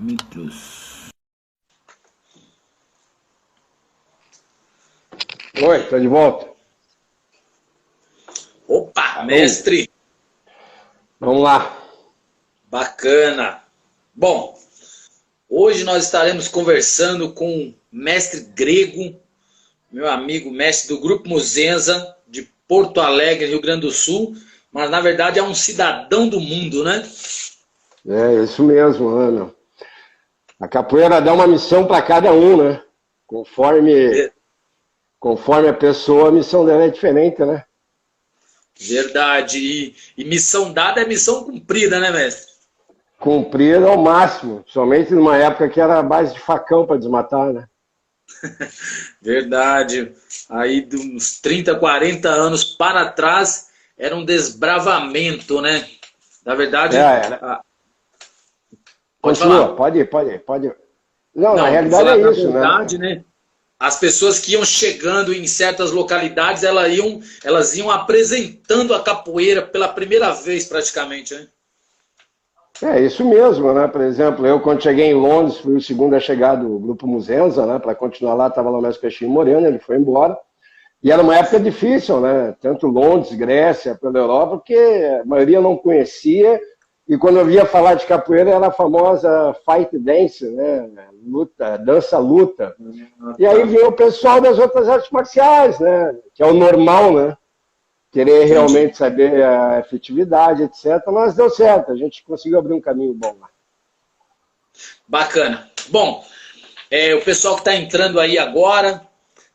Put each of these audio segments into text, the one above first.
Dimitrios. Oi, tô de volta. Opa, mestre! Vamos lá. Bacana! Bom, hoje nós estaremos conversando com o mestre grego, meu amigo mestre do Grupo Muzenza, de Porto Alegre, Rio Grande do Sul, mas na verdade é um cidadão do mundo, né? É isso mesmo, Ana. A capoeira dá uma missão para cada um, né? Conforme a pessoa, a missão dela é diferente, né? Verdade. E missão dada é missão cumprida, né, mestre? Cumprida ao máximo, somente numa época que era a base de facão para desmatar, né? Verdade. Aí, de uns 30, 40 anos para trás, era um desbravamento, né? Na verdade, pode Continua, falar. pode ir. Não, na realidade falar, é isso, na verdade, né? As pessoas que iam chegando em certas localidades, elas iam apresentando a capoeira pela primeira vez, praticamente, né? É isso mesmo, né? Por exemplo, eu quando cheguei em Londres, fui o segundo a chegar do Grupo Muzenza, né? Para continuar lá, estava lá o mestre Peixinho Moreno, ele foi embora. E era uma época difícil, né? Tanto Londres, Grécia, pela Europa, porque a maioria não conhecia. E quando eu via falar de capoeira, era a famosa fight dance, né? Dança-luta. E aí vinha o pessoal das outras artes marciais, né? Que é o normal, né? Querer realmente saber a efetividade, etc. Mas deu certo, a gente conseguiu abrir um caminho bom lá. Bacana. Bom, o pessoal que está entrando aí agora,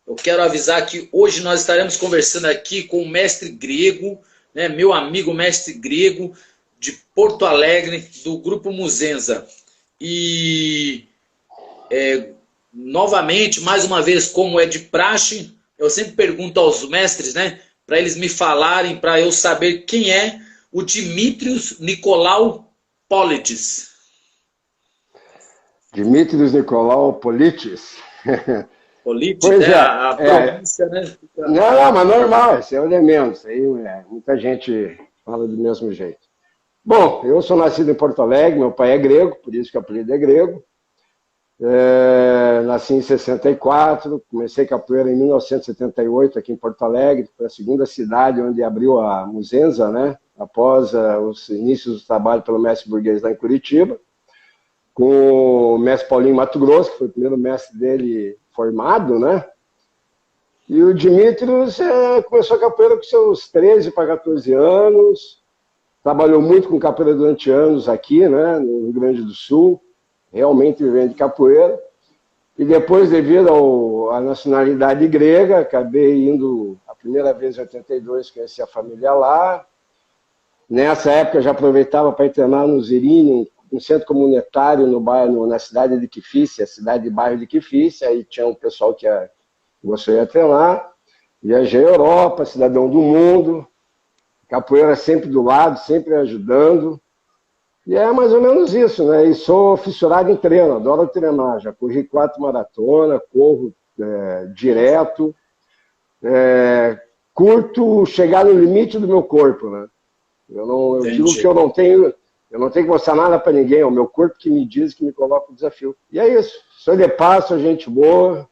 eu quero avisar que hoje nós estaremos conversando aqui com o mestre grego, né, meu amigo mestre grego, de Porto Alegre, do Grupo Muzenza. E, novamente, mais uma vez, como é de praxe, eu sempre pergunto aos mestres, né, para eles me falarem, para eu saber quem é o Dimitrios Nicolau Politis. Dimitrios Nicolau Politis. Politis, Pois né? é, A pronúncia, né? Não, mas normal, esse é o elemento. Isso aí, muita gente fala do mesmo jeito. Bom, eu sou nascido em Porto Alegre, meu pai é grego, por isso que o apelido é grego. Nasci em 64, comecei capoeira em 1978 aqui em Porto Alegre, foi a segunda cidade onde abriu a Muzenza, né? Após os inícios do trabalho pelo mestre burguês lá em Curitiba, com o mestre Paulinho Mato Grosso, que foi o primeiro mestre dele formado, né? E o Dimitrios começou a capoeira com seus 13 para 14 anos, trabalhou muito com capoeira durante anos aqui, né, no Rio Grande do Sul, realmente vivendo de capoeira. E depois, devido à nacionalidade grega, acabei indo a primeira vez em 82, conheci a família lá. Nessa época já aproveitava para ir treinar no Zirini, um centro comunitário no bairro, na cidade de Quifícia, cidade de bairro de Quifícia, aí tinha um pessoal que gostaria de treinar. Viajei à Europa, cidadão do mundo, capoeira sempre do lado, sempre ajudando. E é mais ou menos isso, né? E sou fissurado em treino, adoro treinar. Já corri 4 maratonas, corro direto. Curto chegar no limite do meu corpo, né? Eu digo que eu não tenho que mostrar nada para ninguém, é o meu corpo que me diz, que me coloca o desafio. E é isso. Sou de paz, sou gente boa,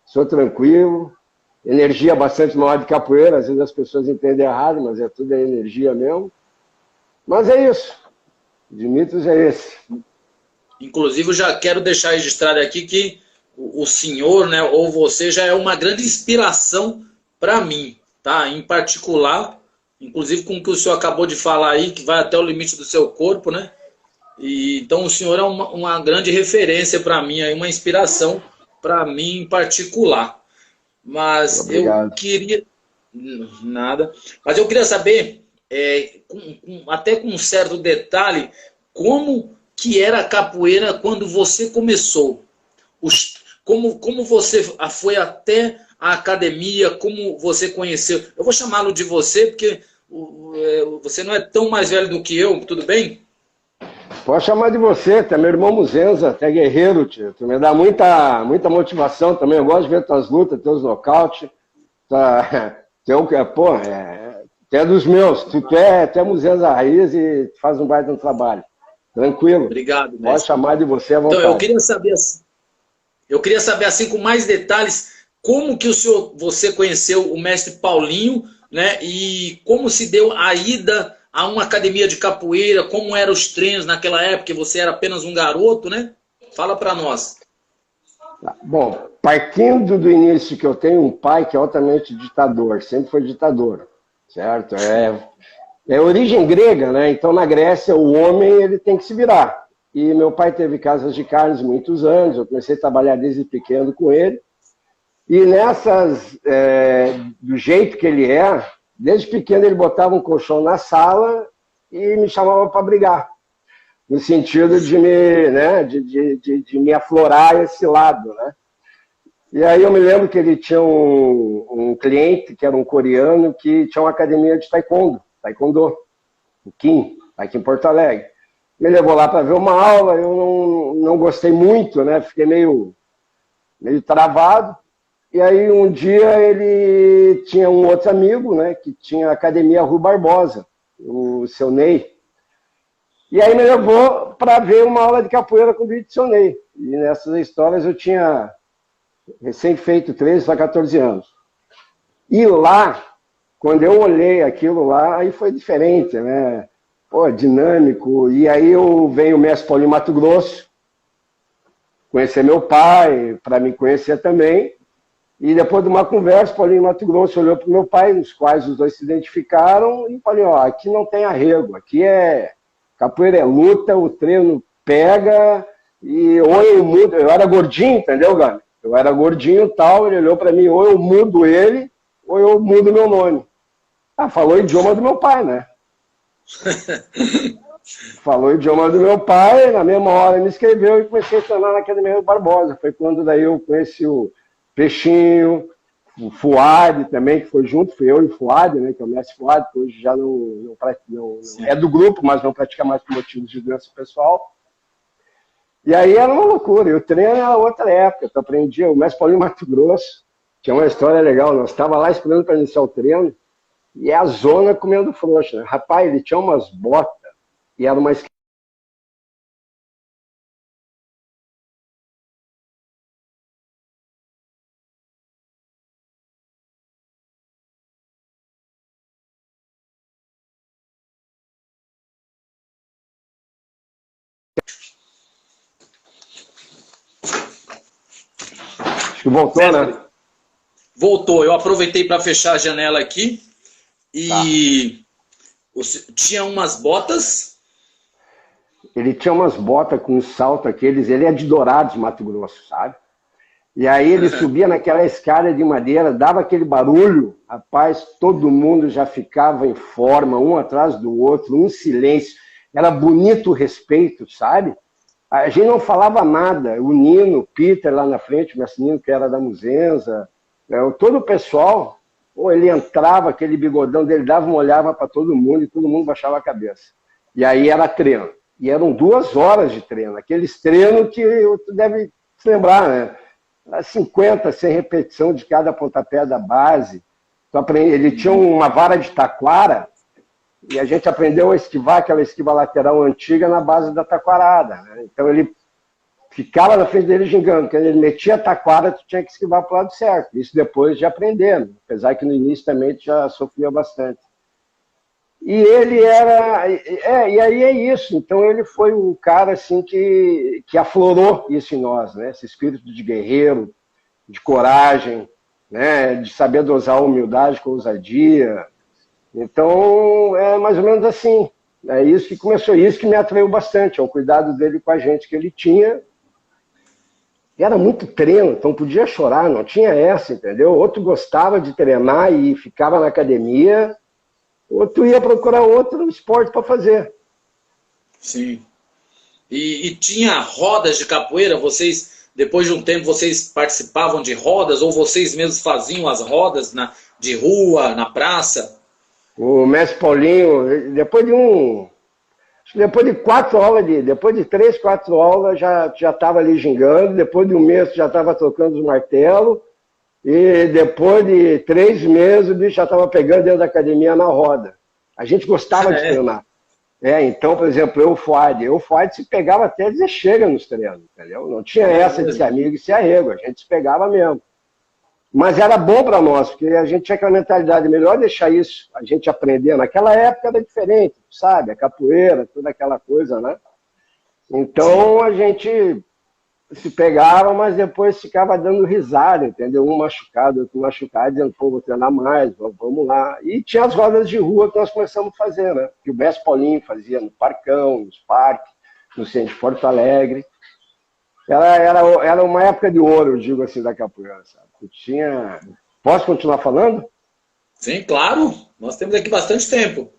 sou tranquilo. Energia bastante maior de capoeira, às vezes as pessoas entendem errado, mas tudo é energia mesmo. Mas é isso. Dimitrios é esse. Inclusive, eu já quero deixar registrado aqui que o senhor, né, ou você, já é uma grande inspiração para mim, tá? Em particular, inclusive com o que o senhor acabou de falar aí, que vai até o limite do seu corpo, né? E, então, o senhor é uma grande referência para mim, aí, uma inspiração para mim em particular. Mas Obrigado. eu queria... Nada. Mas eu queria saber, até com um certo detalhe, como que era a capoeira quando você começou? Como você foi até a academia, como você conheceu? Eu vou chamá-lo de você, porque você não é tão mais velho do que eu, tudo bem? Pode chamar de você, tu é meu irmão Muzenza, tu é guerreiro, tio. Tu me dá muita motivação também. Eu gosto de ver tuas lutas, teus nocautes. Tu é dos meus. Tu é Muzenza raiz e faz um baita trabalho. Tranquilo. Obrigado, mestre. Pode chamar de você à vontade. Então, eu queria saber assim, com mais detalhes, como que você conheceu o mestre Paulinho, né? E como se deu a ida a uma academia de capoeira, como eram os treinos naquela época, você era apenas um garoto, né? Fala para nós. Bom, partindo do início que eu tenho um pai que é altamente ditador, sempre foi ditador, certo? É origem grega, né? Então na Grécia o homem ele tem que se virar. E meu pai teve casas de carnes muitos anos, eu comecei a trabalhar desde pequeno com ele. E do jeito que ele é, desde pequeno ele botava um colchão na sala e me chamava para brigar. No sentido de me aflorar esse lado, né? E aí eu me lembro que ele tinha um cliente, que era um coreano, que tinha uma academia de taekwondo, o Kim, aqui em Porto Alegre. Me levou lá para ver uma aula, eu não gostei muito, né? Fiquei meio travado. E aí um dia ele tinha um outro amigo, né? Que tinha a academia Rui Barbosa, o seu Ney. E aí me levou para ver uma aula de capoeira com o vídeo do seu Ney. E nessas histórias eu tinha recém feito 13 para 14 anos. E lá, quando eu olhei aquilo lá, aí foi diferente, né? Pô, dinâmico. E aí veio o mestre Paulinho Mato Grosso, conhecer meu pai, para me conhecer também. E depois de uma conversa, Paulinho Mato Grosso olhou para o meu pai, nos quais os dois se identificaram, e falei, ó, aqui não tem arrego, aqui capoeira é luta, o treino pega, e ou eu mudo, eu era gordinho, entendeu, Gami? Eu era gordinho e tal, ele olhou para mim, ou eu mudo ele, ou eu mudo meu nome. Falou o idioma do meu pai, né? Falou o idioma do meu pai, na mesma hora me escreveu e comecei a treinar na Academia do Barbosa. Foi quando daí eu conheci o Peixinho, o Fuad também, que foi junto, fui eu e o Fuad, né, que é o mestre Fuad, que hoje já não é do grupo, mas não pratica mais por motivos de doença pessoal. E aí era uma loucura, o treino era outra época, tu aprendia, o mestre Paulinho Mato Grosso, tinha uma história legal, nós estávamos lá esperando para iniciar o treino, e a zona comendo frouxo, né? Rapaz, ele tinha umas botas, e era uma Acho que voltou, mestre, né? Voltou. Eu aproveitei para fechar a janela aqui e tinha umas botas. Ele tinha umas botas com um salto aqueles, ele é de Dourados, Mato Grosso, sabe? E aí ele subia naquela escada de madeira, dava aquele barulho, rapaz, todo mundo já ficava em forma, um atrás do outro, um silêncio. Era bonito o respeito, sabe? A gente não falava nada. O Nino, o Peter lá na frente, o mestre Nino, que era da Muzenza, todo o pessoal, ele entrava, aquele bigodão dele, dava uma olhada para todo mundo e todo mundo baixava a cabeça. E aí era treino. E eram 2 horas de treino. Aqueles treinos que tu deve se lembrar, né? 50, 100 repetição de cada pontapé da base. Ele tinha uma vara de taquara e a gente aprendeu a esquivar aquela esquiva lateral antiga na base da taquarada, né? Então ele ficava na frente dele gingando. Quando ele metia a taquara, tu tinha que esquivar para o lado certo. Isso depois de aprendendo. Apesar que no início também tu já sofria bastante. E ele era... e aí é isso. Então ele foi um cara assim que aflorou isso em nós, né? Esse espírito de guerreiro, de coragem, né? De saber dosar a humildade com ousadia. Então é mais ou menos assim. É isso que começou, isso que me atraiu bastante, é o cuidado dele com a gente que ele tinha. E era muito treino, então podia chorar, não tinha essa, entendeu? Outro gostava de treinar e ficava na academia, outro ia procurar outro esporte para fazer. Sim. E tinha rodas de capoeira? Vocês, depois de um tempo, vocês participavam de rodas ou vocês mesmos faziam as rodas de rua, na praça? O mestre Paulinho, depois de 4 aulas, depois de 3, 4 aulas, já estava ali gingando, depois de um mês já estava tocando os martelos, e depois de 3 meses o bicho já estava pegando dentro da academia na roda. A gente gostava de treinar. Então, por exemplo, eu, o Fuad se pegava até dizer chega nos treinos, entendeu? Não tinha essa de ser amigo e ser arrego, a gente se pegava mesmo. Mas era bom para nós, porque a gente tinha aquela mentalidade, melhor deixar isso, a gente aprender. Naquela época era diferente, sabe? A capoeira, toda aquela coisa, né? Então a gente se pegava, mas depois ficava dando risada, entendeu? Um machucado, outro machucado, dizendo, pô, vou treinar mais, vamos lá. E tinha as rodas de rua que nós começamos a fazer, né? Que o Mestre Paulinho fazia no Parcão, nos parques, no centro de Porto Alegre. Era uma época de ouro, eu digo assim, da capoeira, sabe? Tinha... Posso continuar falando? Sim, claro. Nós temos aqui bastante tempo.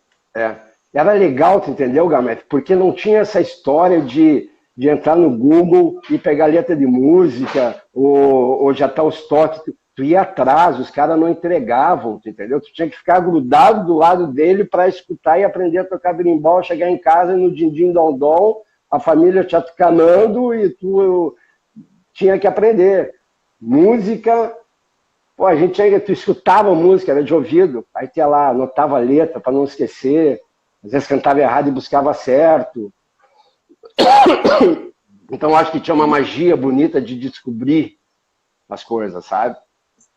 Era legal, tu entendeu, Gamete? Porque não tinha essa história de entrar no Google e pegar letra de música, ou já tá os toques. Tu ia atrás, os caras não entregavam, tu entendeu? Tu tinha que ficar grudado do lado dele para escutar e aprender a tocar berimbau, chegar em casa no din-din-dom-dom, a família te atucanando e tu tinha que aprender. Música, pô, tu escutava música, era de ouvido, aí tinha lá, anotava a letra para não esquecer, às vezes cantava errado e buscava certo. Então acho que tinha uma magia bonita de descobrir as coisas, sabe?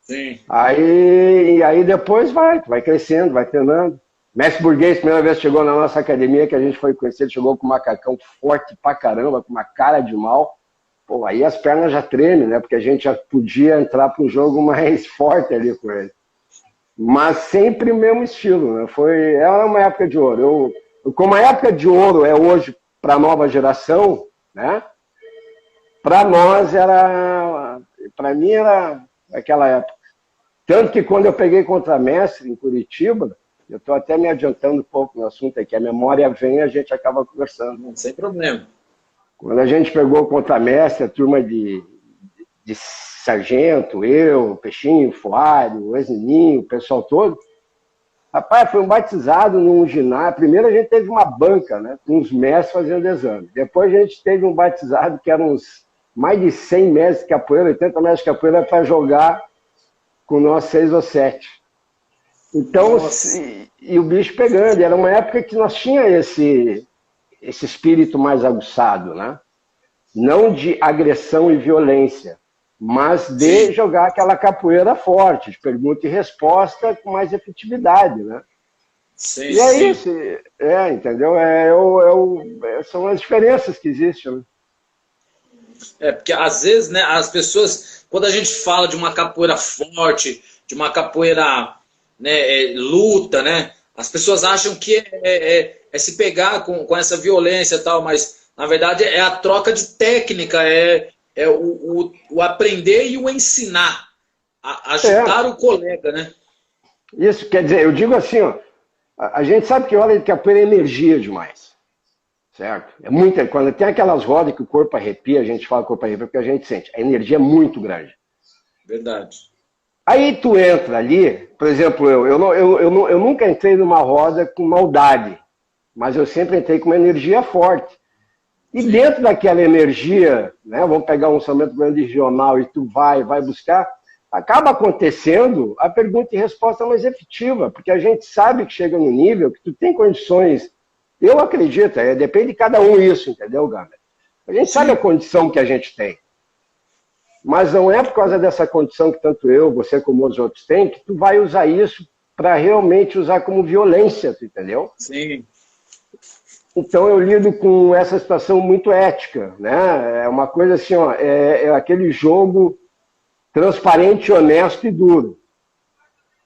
Sim. Aí depois vai crescendo, vai treinando. Mestre Burguês, primeira vez que chegou na nossa academia, que a gente foi conhecer, ele chegou com um macacão forte pra caramba, com uma cara de mal. Pô, aí as pernas já tremem, né? Porque a gente já podia entrar para um jogo mais forte ali com ele. Mas sempre o mesmo estilo, né? Era uma época de ouro. Como a época de ouro é hoje para a nova geração, né? Para nós para mim era aquela época. Tanto que quando eu peguei contramestre em Curitiba, eu estou até me adiantando um pouco no assunto aqui, a memória vem e a gente acaba conversando. Sem problema. Quando a gente pegou o contramestre, a turma de sargento, eu, Peixinho, Fuário, o Ex-Nininho, o pessoal todo, rapaz, foi um batizado num ginásio. Primeiro a gente teve uma banca, né, com uns mestres fazendo exame. Depois a gente teve um batizado que eram mais de 100 mestres de capoeira, 80 mestres de capoeira para jogar com nós 6 ou 7. Então, e o bicho pegando. Era uma época que nós tínhamos esse espírito mais aguçado, né? Não de agressão e violência, mas de jogar aquela capoeira forte, de pergunta e resposta com mais efetividade, né? Sim, e é isso, entendeu? São as diferenças que existem, né? Porque às vezes, né, as pessoas, quando a gente fala de uma capoeira forte, de uma capoeira, né, luta, né, as pessoas acham que é se pegar com essa violência e tal, mas na verdade é a troca de técnica, o aprender e o ensinar, ajudar o colega, né? Isso, quer dizer, eu digo assim, ó, a gente sabe que hora de capoeira é energia demais, certo? Quando tem aquelas rodas que o corpo arrepia, a gente fala corpo arrepia porque a gente sente, a energia é muito grande. Verdade. Aí tu entra ali, por exemplo, eu nunca entrei numa roda com maldade, mas eu sempre entrei com uma energia forte. E dentro daquela energia, né, vamos pegar um orçamento grande regional e tu vai buscar, acaba acontecendo a pergunta e resposta mais efetiva, porque a gente sabe que chega no nível que tu tem condições, eu acredito, depende de cada um isso, entendeu, Gamer? A gente sabe a condição que a gente tem. Mas não é por causa dessa condição que tanto eu, você como os outros têm, que tu vai usar isso para realmente usar como violência, tu entendeu? Sim. Então eu lido com essa situação muito ética, né? É uma coisa assim, ó, é aquele jogo transparente, honesto e duro.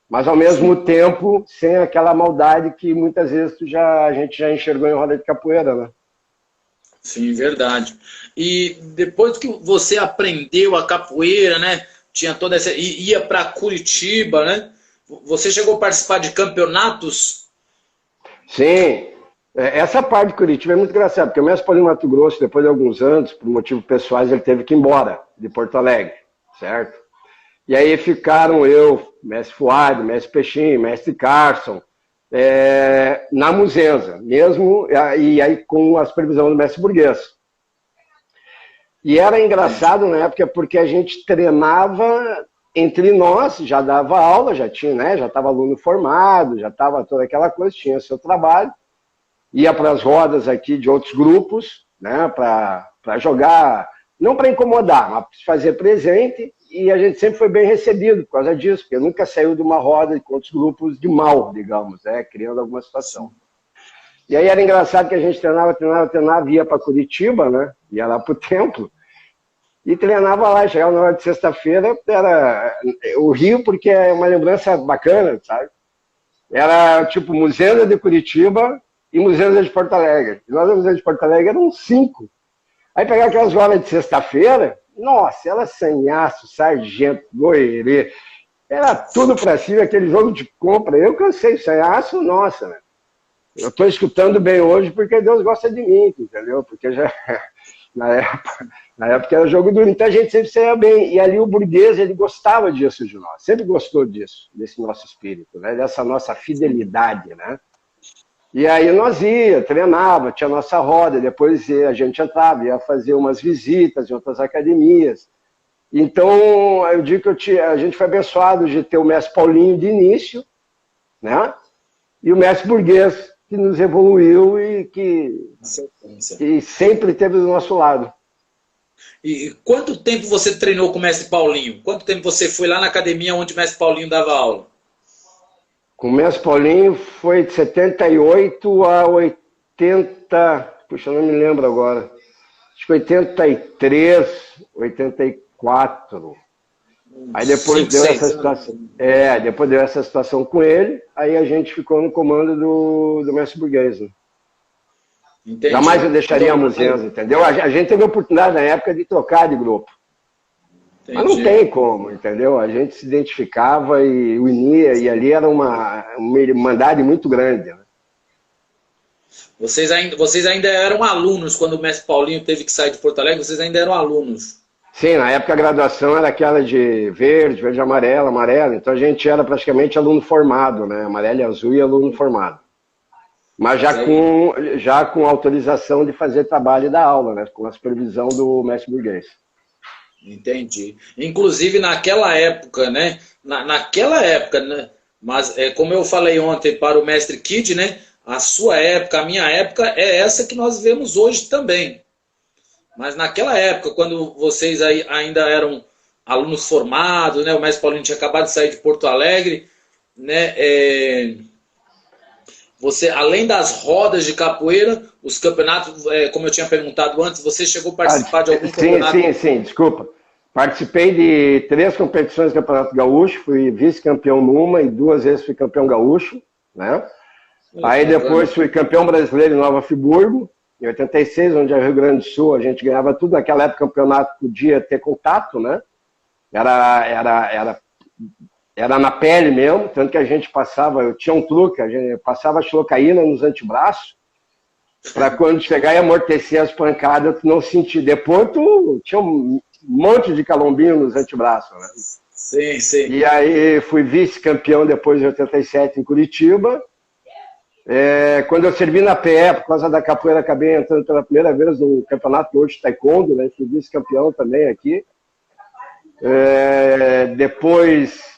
Mas ao mesmo tempo, sem aquela maldade que muitas vezes a gente já enxergou em roda de capoeira, né? Sim, verdade. E depois que você aprendeu a capoeira, né? Tinha toda essa. Ia para Curitiba, né? Você chegou a participar de campeonatos? Sim. Essa parte de Curitiba é muito engraçada, porque o mestre Paulinho Mato Grosso, depois de alguns anos, por motivos pessoais, ele teve que ir embora de Porto Alegre, certo? E aí ficaram eu, mestre Fuad, mestre Peixinho, mestre Carson, na Muzenza, mesmo, e aí com a supervisão do mestre Burguês. E era engraçado na época porque a gente treinava entre nós, já dava aula, já tinha, né, já estava aluno formado, já estava toda aquela coisa, tinha seu trabalho. ia para as rodas aqui de outros grupos, né, para jogar, não para incomodar, mas para fazer presente, e a gente sempre foi bem recebido por causa disso, porque nunca saiu de uma roda com outros grupos de mal, digamos, né, criando alguma situação. E aí era engraçado que a gente treinava, ia para Curitiba, né, ia lá para o templo, e treinava lá, chegava na hora de sexta-feira, era o Rio, porque é uma lembrança bacana, sabe? Era tipo Museu de Curitiba e Museu de Porto Alegre. E nós, no Museu de Porto Alegre, eram 5. Aí pegava aquelas horas de sexta-feira, nossa, era Sanhaço, Sargento, Goerê, era tudo pra cima, aquele jogo de compra. Eu cansei, Sanhaço, nossa, né? Eu tô escutando bem hoje porque Deus gosta de mim, entendeu? Porque já, na época era jogo duro, então a gente sempre saía bem. E ali o Burguês, ele gostava disso de nós, sempre gostou disso, desse nosso espírito, né? Dessa nossa fidelidade, né? E aí nós treinava, tinha nossa roda, depois a gente entrava, ia fazer umas visitas em outras academias. Então, eu digo que a gente foi abençoado de ter o mestre Paulinho de início, né? E o mestre Burguês, que nos evoluiu e que sempre esteve do nosso lado. E quanto tempo você treinou com o mestre Paulinho? Quanto tempo você foi lá na academia onde o mestre Paulinho dava aula? Com o mestre Paulinho foi de 78 a 80... Puxa, não me lembro agora. Acho que 83, 84. Aí depois deu essa situação. Depois deu essa situação com ele, aí a gente ficou no comando do mestre Burguês. Né? Jamais eu deixaria a Muzenza, entendeu? A gente teve a oportunidade na época de trocar de grupo. Entendi. Mas não tem como, entendeu? A gente se identificava e unia, e ali era uma irmandade muito grande. Né? Vocês ainda eram alunos quando o mestre Paulinho teve que sair de Porto Alegre? Vocês ainda eram alunos? Sim, na época a graduação era aquela de verde, verde, amarelo, amarelo. Então a gente era praticamente aluno formado, né? Amarelo e azul e aluno formado. Mas já com autorização de fazer trabalho da aula, né? Com a supervisão do mestre Burguês. Entendi. Inclusive naquela época, né? Naquela época, né? Mas como eu falei ontem para o mestre Kid, né? A sua época, a minha época é essa que nós vemos hoje também. Mas naquela época, quando vocês ainda eram alunos formados, né? O mestre Paulinho tinha acabado de sair de Porto Alegre, né? Você, além das rodas de capoeira, os campeonatos, como eu tinha perguntado antes, você chegou a participar de algum campeonato? Sim, desculpa. Participei de 3 competições do Campeonato Gaúcho, fui vice-campeão numa e 2 vezes fui campeão gaúcho, né? Aí depois fui campeão brasileiro em Nova Friburgo, em 86, onde é Rio Grande do Sul, a gente ganhava tudo. Naquela época o campeonato podia ter contato, né? Era na pele mesmo, tanto que a gente passava, eu tinha um truque, a gente passava xilocaína nos antebraços, para quando chegar e amortecer as pancadas, tu não sentir. Depois tu tinha um monte de calombinho nos antebraços, né? Sim, sim. E aí fui vice-campeão depois de 87 em Curitiba. Quando eu servi na PE, por causa da capoeira, acabei entrando pela primeira vez no Campeonato Hoje de Taekwondo, né? Fui vice-campeão também aqui. Depois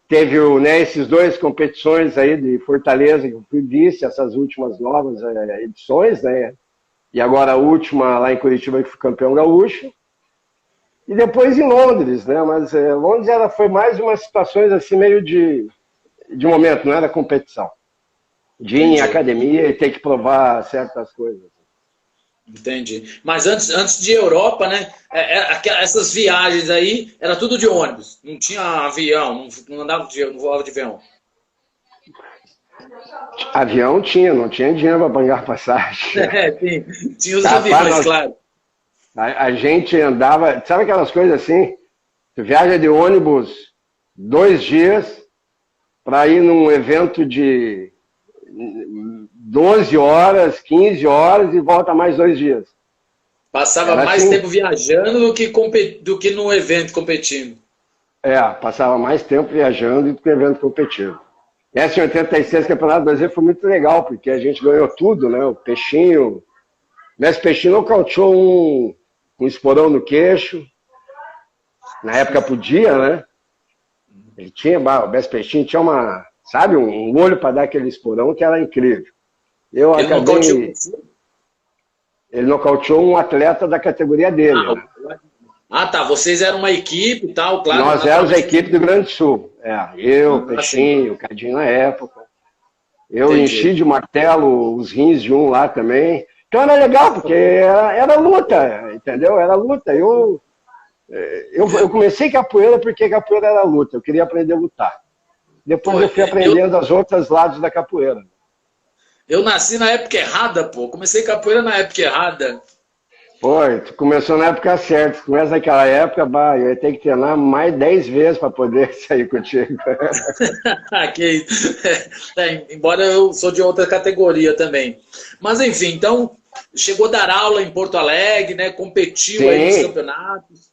teve esses 2 competições aí de Fortaleza, que eu fui vice, essas últimas novas edições, né? E agora a última lá em Curitiba, que fui campeão gaúcho. E depois em Londres, né? Mas Londres foi mais umas situações assim meio de momento, não era competição. De ir em academia e ter que provar certas coisas. Entendi. Mas antes de Europa, né? Essas viagens aí, era tudo de ônibus. Não tinha avião, não andava não voava de avião. Avião tinha, não tinha dinheiro para pagar passagem. Sim. Tinha os aviões, claro. A gente andava, sabe aquelas coisas assim? Tu viaja de ônibus 2 dias para ir num evento de 12 horas, 15 horas e volta mais 2 dias. Passava mais tempo viajando do que no evento competindo. Passava mais tempo viajando do que no evento competindo. Essa em 86, Campeonato Brasileiro, foi muito legal, porque a gente ganhou tudo, né? O Peixinho, Mestre Peixinho nocauteou um esporão no queixo. Na época podia, né? O Mestre Peixinho tinha um olho para dar aquele esporão que era incrível. Eu Ele nocauteou acabei... Ele nocauteou um atleta da categoria dele. Né? Tá. Vocês eram uma equipe e tal, claro. Nós éramos a equipe do Rio Grande do Sul. Eu, Peixinho, sim. o Cadinho na época. Eu Entendi. enchi de martelo os rins de um lá também. Então era legal, porque era luta, entendeu? Era luta. Eu comecei capoeira porque capoeira era luta. Eu queria aprender a lutar. Depois eu fui aprendendo os outros lados da capoeira. Eu nasci na época errada, pô. Comecei capoeira na época errada. Foi, tu começou na época certa. Tu começa naquela época, eu ia ter que treinar mais 10 vezes para poder sair contigo. Embora eu sou de outra categoria também. Mas enfim, então, chegou a dar aula em Porto Alegre, né? Competiu aí nos campeonatos.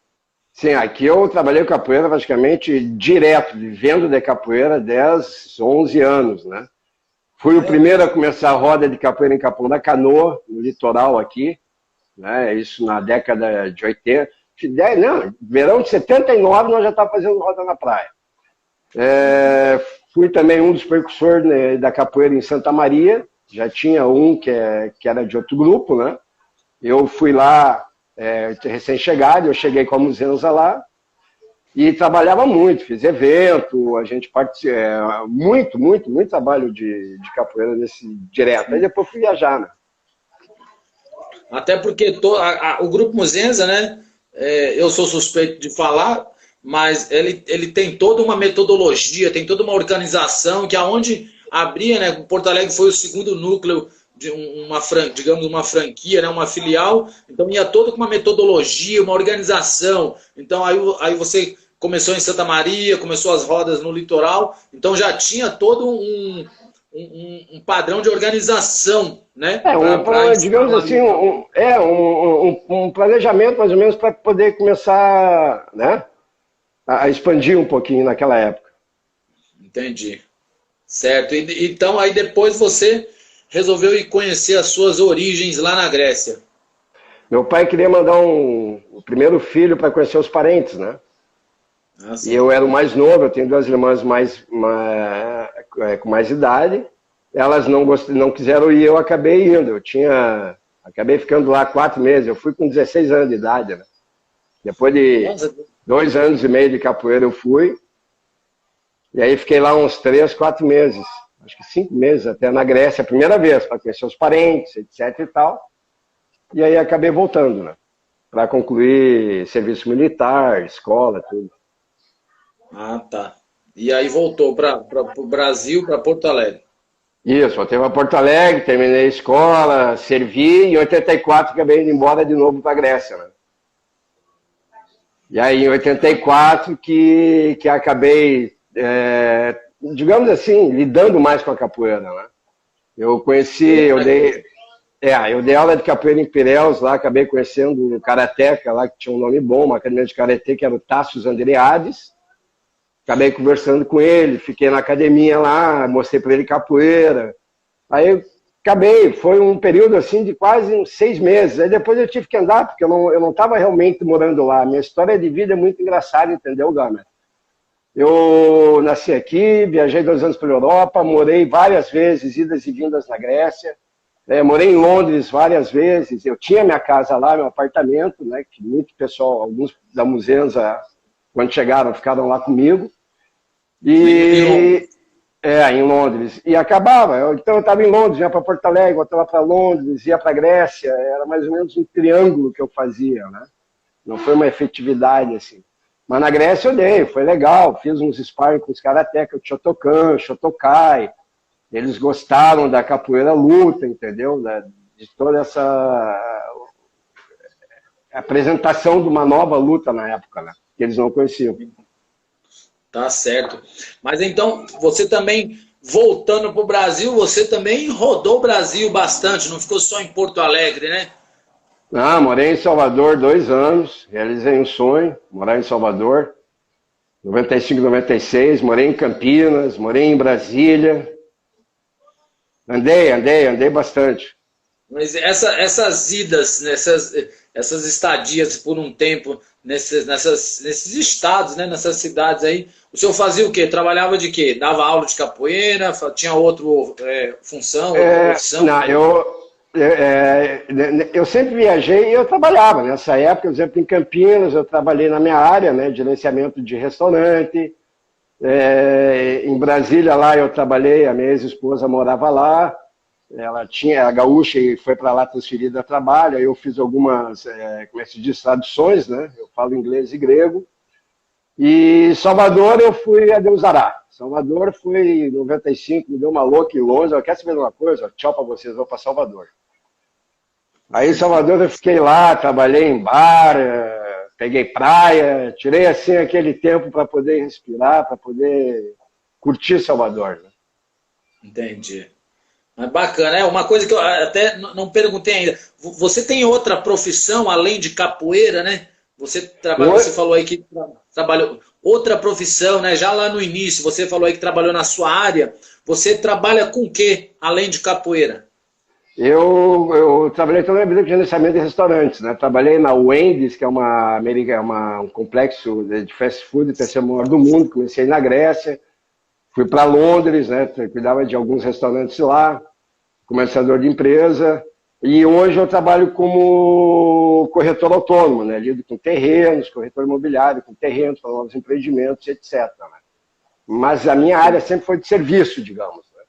Sim, aqui eu trabalhei com capoeira praticamente direto, vivendo de capoeira 10, 11 anos, né? Fui o primeiro a começar a roda de capoeira em Capão da Canoa, no litoral aqui, né? Isso na década de 80. Não, verão de 79 nós já estávamos fazendo roda na praia. Fui também um dos percussores, né, da capoeira em Santa Maria, já tinha um que era de outro grupo, né? Eu fui lá recém-chegado, eu cheguei com a Muzenza lá, e trabalhava muito, fiz evento, a gente participou, muito trabalho de capoeira nesse direto. Aí depois fui viajar, né? Até porque o Grupo Muzenza, né? Eu sou suspeito de falar, mas ele tem toda uma metodologia, tem toda uma organização, que aonde abria, né? Porto Alegre foi o segundo núcleo de digamos, uma franquia, né? Uma filial, então ia todo com uma metodologia, uma organização. Então aí você começou em Santa Maria, começou as rodas no litoral, então já tinha todo um padrão de organização, né? Digamos assim, um planejamento mais ou menos para poder começar, né, a expandir um pouquinho naquela época. Entendi. Certo. Então aí depois você resolveu ir conhecer as suas origens lá na Grécia. Meu pai queria mandar o primeiro filho para conhecer os parentes, né? E eu era o mais novo, eu tenho 2 irmãs com mais idade. Elas não quiseram ir, eu acabei indo. Acabei ficando lá 4 meses. Eu fui com 16 anos de idade, né? Depois de 2 anos e meio de capoeira eu fui. E aí fiquei lá uns 3, 4 meses. Acho que 5 meses até na Grécia, a primeira vez, para conhecer os parentes, etc e tal. E aí acabei voltando, né? Para concluir serviço militar, escola, tudo. Tá. E aí voltou para o Brasil, para Porto Alegre. Isso, voltei para Porto Alegre, terminei a escola, servi, e em 84 acabei indo embora de novo para a Grécia, né? E aí em 84 que acabei, digamos assim, lidando mais com a capoeira, né? Eu dei aula de capoeira em Pireus, lá acabei conhecendo um karateca lá que tinha um nome bom, uma academia de karatê, que era o Tassius Andreades. Acabei conversando com ele, fiquei na academia lá, mostrei para ele capoeira. Aí foi um período assim de quase uns 6 meses. Aí depois eu tive que andar, porque eu não estava realmente morando lá. Minha história de vida é muito engraçada, entendeu, Gamer? Eu nasci aqui, viajei 2 anos pela Europa, morei várias vezes, idas e vindas na Grécia. Morei em Londres várias vezes. Eu tinha minha casa lá, meu apartamento, né? Que muito pessoal, alguns da Muzenza, quando chegaram, ficaram lá comigo. Em Londres. E acabava. Então eu estava em Londres, ia para Porto Alegre, voltava para Londres, ia para a Grécia. Era mais ou menos um triângulo que eu fazia, né? Não foi uma efetividade assim. Mas na Grécia eu dei, foi legal. Fiz uns sparring com os karatecas, o Shotokan, Shotokai. Eles gostaram da capoeira luta, entendeu? De toda essa apresentação de uma nova luta na época, né? Que eles não conheciam. Tá certo. Mas então, você também, voltando para o Brasil, você também rodou o Brasil bastante, não ficou só em Porto Alegre, né? Morei em Salvador 2 anos, realizei um sonho, morar em Salvador, 95, 96, morei em Campinas, morei em Brasília. Andei bastante. Mas essas idas, essas estadias por um tempo nesses estados, né, nessas cidades aí, o senhor fazia o quê? Trabalhava de quê? Dava aula de capoeira? Tinha outra função, outra profissão? Não, eu sempre viajei e eu trabalhava. Nessa época, por exemplo, em Campinas, eu trabalhei na minha área, né, de gerenciamento de restaurante. Em Brasília, lá eu trabalhei, a minha ex-esposa morava lá. Ela tinha a gaúcha e foi para lá transferida a trabalho. Aí eu fiz algumas, como é que se diz, traduções, né? Eu falo inglês e grego. E Salvador eu fui a Deus dará. Salvador foi em 95, me deu uma louca em Londres. Eu quero saber de uma coisa? Tchau para vocês, vou para Salvador. Aí em Salvador eu fiquei lá, trabalhei em bar, peguei praia, tirei assim aquele tempo para poder respirar, para poder curtir Salvador. Né? Entendi. Mas bacana, uma coisa que eu até não perguntei ainda. Você tem outra profissão além de capoeira, né? Você falou aí que trabalhou outra profissão, né? Já lá no início, você falou aí que trabalhou na sua área. Você trabalha com o quê, além de capoeira? Eu trabalhei toda a vida com gerenciamento de restaurantes, né? Trabalhei na Wendy's, que é um complexo de fast food, terceiro maior do mundo. Comecei na Grécia. Fui para Londres, né? Cuidava de alguns restaurantes lá, comerciador de empresa, e hoje eu trabalho como corretor autônomo, né? Lido com terrenos, corretor imobiliário, com terrenos, para novos empreendimentos, etc. Né? Mas a minha área sempre foi de serviço, digamos. Né?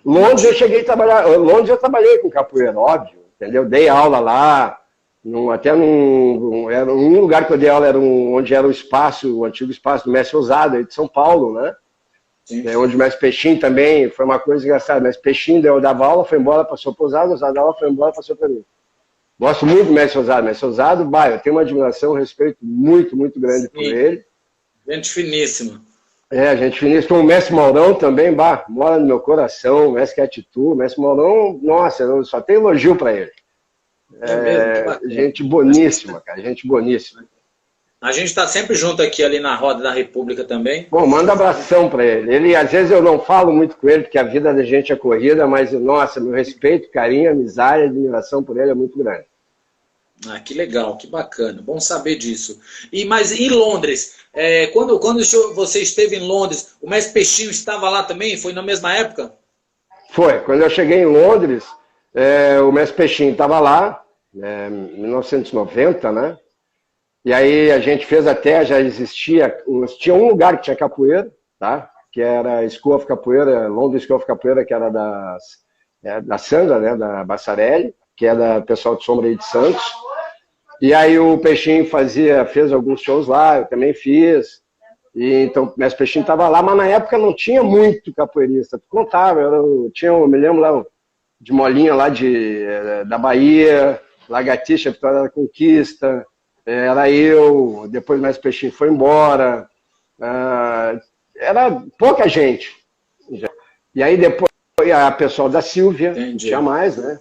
Londres eu cheguei a trabalhar, Londres eu trabalhei com capoeira, óbvio, entendeu? Dei aula lá, era um lugar que eu dei aula, onde era o antigo espaço do Mestre Ousado, aí de São Paulo, né? Onde o Mestre Peixinho também, foi uma coisa engraçada, o Mestre Peixinho eu dava aula, foi embora, passou para o Ousado, Ousado dava aula, foi embora, passou para mim. Gosto muito do Mestre Ousado, eu tenho uma admiração, um respeito muito, muito grande por ele. Gente finíssima. Gente finíssima. O Mestre Maurão também, mora no meu coração, o Mestre Catitu, o Mestre Maurão, nossa, eu só tenho elogio para ele. Gente boníssima, cara, gente boníssima. A gente está sempre junto aqui ali na Roda da República também. Bom, manda abração para ele. Às vezes eu não falo muito com ele, porque a vida da gente é corrida, mas, nossa, meu respeito, carinho, amizade, admiração por ele é muito grande. Que legal, que bacana. Bom saber disso. Mas em Londres, quando você esteve em Londres, o Mestre Peixinho estava lá também? Foi na mesma época? Foi. Quando eu cheguei em Londres, o Mestre Peixinho estava lá, em 1990, né? E aí a gente fez já existia, tinha um lugar que tinha capoeira, tá? Que era School of Capoeira, London School of Capoeira, que era da Sandra, né? Da Bassarelli, que é da pessoal de Sombra aí de Santos. E aí o Peixinho fez alguns shows lá, eu também fiz. E então o Mestre Peixinho estava lá, mas na época não tinha muito capoeirista. Tu contava, eu me lembro lá de Molinha lá da Bahia, Lagartixa, Vitória da Conquista. Era eu, depois mais Peixinho foi embora, era pouca gente. E aí depois a pessoal da Silvia, tinha mais, né?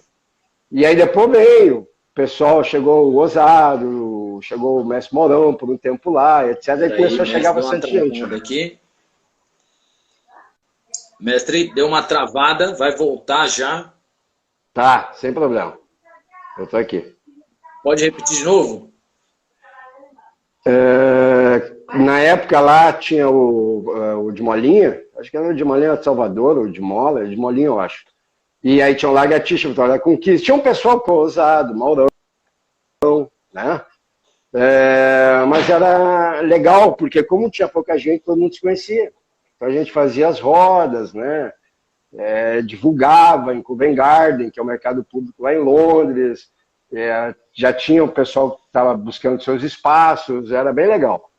E aí depois veio, o pessoal, chegou o Ousado, chegou o Mestre Mourão por um tempo lá, etc. Aí começou a chegar bastante gente. Aqui. Mestre, deu uma travada, vai voltar já. Tá, sem problema. Eu tô aqui. Pode repetir de novo? Na época lá tinha o de Molinha, acho que era o de Molinha de Salvador, ou de Mola, de Molinha eu acho. E aí tinha o Lagartixa, Vitória da Conquista, tinha um pessoal Ousado, Maurão, né? Mas era legal, porque como tinha pouca gente, todo mundo se conhecia. Então a gente fazia as rodas, né? Divulgava em Covent Garden, que é o mercado público lá em Londres. Já tinha o pessoal que estava buscando seus espaços, era bem legal.